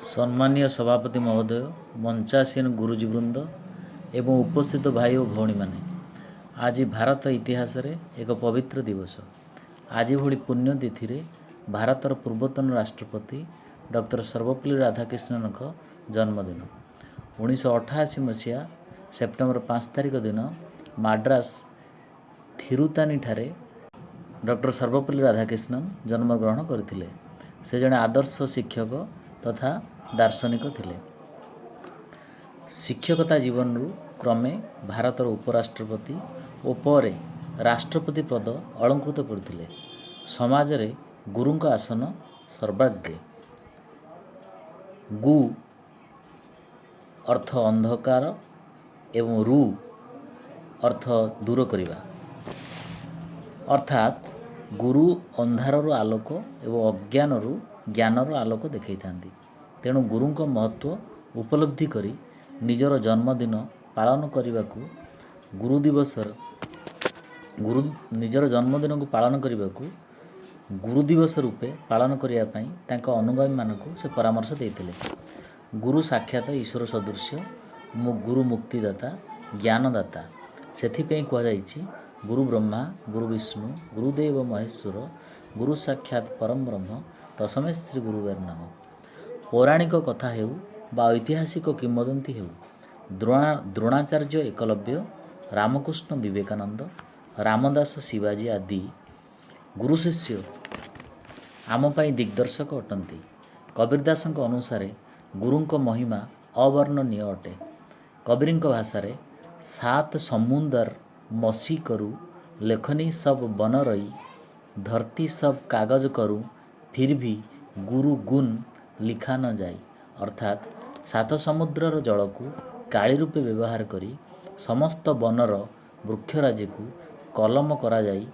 सम्मानीय सभापति महोदय, मंचासीन गुरुजीवृंद एवं उपस्थित भाई और भौणी माने, आज भारत इतिहास रे एक पवित्र दिवस। आज भली पुण्यतिथि रे भारतर पूर्वतन राष्ट्रपति डॉक्टर सर्वपल्ली राधाकृष्णन जन्मदिन। 1988 मसीहा सेप्टेम्बर 5 तारिख दिन माड्रास थिरुतानी ठारे डॉक्टर सर्वपल्ली राधाकृष्णन जन्मग्रहण करथिले। से जड़े आदर्श शिक्षक तथा दार्शनिक थिले। शिक्षकता जीवन क्रमे भारतर उपराष्ट्रपति और पर राष्ट्रपति पद अलंकृत करथिले। समाज रे गुरुंक आसन सर्वाग्रे। गु अर्थ अंधकार एवं रु अर्थ दूर करिबा, अर्थात गुरु अंधारर आलोक एवं अज्ञानरु ज्ञानर आलोक देखई थांती। तेणु गुरुंक महत्व उपलब्धि करी निजर जन्मदिन पालन करने को निजर जन्मदिन को पालन करने को गुरु दिवस रूपे पालन करने अनुगामी मानक से परामर्श देते। गुरु साक्षात ईश्वर सदृश्य गुरु मुक्तिदाता ज्ञानदाता। सेथिपई कहुଯାଇଛି गुरु ब्रह्मा गुरु विष्णु गुरुदेव महेश्वर गुरु साक्षात परम ब्रह्म तस्मै श्री गुरुवेर नाम। पौराणिक कथा हेउ बा ऐतिहासिक किंवदंती हेउ, द्रोणाचार्य एकलव्य, रामकृष्ण विवेकानंद, रामदास शिवाजी आदि गुरु शिष्य आम पाई दिग्दर्शक अटंती। कबीरदास अनुसार गुरुंक महिमा अवर्णनीय अटे। कबीरंक भाषा रे सात समुंदर मसी करू लेखनी सब बन रही, धरती सब कागज करूँ फिर भी गुरु गुण लिखा न जाए। अर्थात सात समुद्रर जल को काली रूपे व्यवहार करी समस्त बनर वृक्षराजी को कलम करा जाई,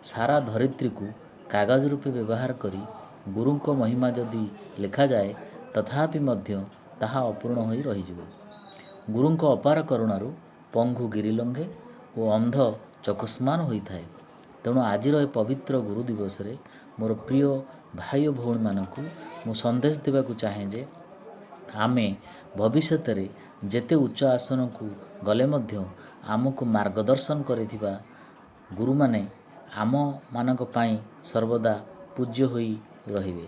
सारा धरित्री को कागज रूपे व्यवहार करी गुरुंक महिमा जदि लिखा जाए तथापि मध्य ताहा अपूर्ण होई रहिजिबो। गुरुंक अपार करुणारू पंगु गिरिलंघे और अंध चक्षुष्मान होइथाए। तेणु आज पवित्र गुरु दिवस रे मोर प्रिय भाई और भौणी मानकु मु संदेश देवाकू चाहे जे आमे भविष्य रे जेते उच्च आसन को गले मध्य आमको मार्गदर्शन करिथिबा गुरु माने आम मानक पाई सर्वदा पूज्य होई रहिबे।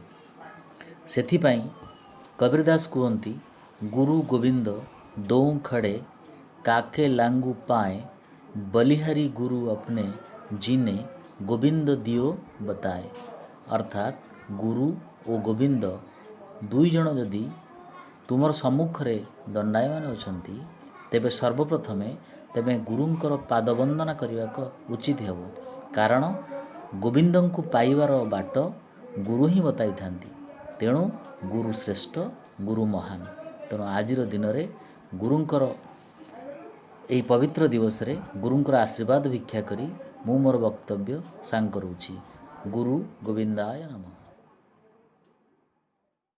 सेथिपाई कबीरदास कहती गुरु गोविंद दो खड़े काके लांगू पाए, बलिहारी गुरु अपने जीने गोविंद दियो बताए। अर्थात गुरु और गोविंद दुई जन जदि तुमर सम्मुख रे दंडायमान अछंती तेबे सर्वप्रथमे तेबे गुरुंकर पाद वंदना करने उचित हेब। कारण गोविंद को पाइबार बाट गुरु ही बताई थांती। तेणु गुरु श्रेष्ठ गुरु महान। तेणु आजिर दिन रे गुरुंकर एही पवित्र दिवस रे गुरुंकर आशीर्वाद भिक्षा करी मु मोर वक्तव्य सांग करूछि। गुरु गोविंदाय नमः।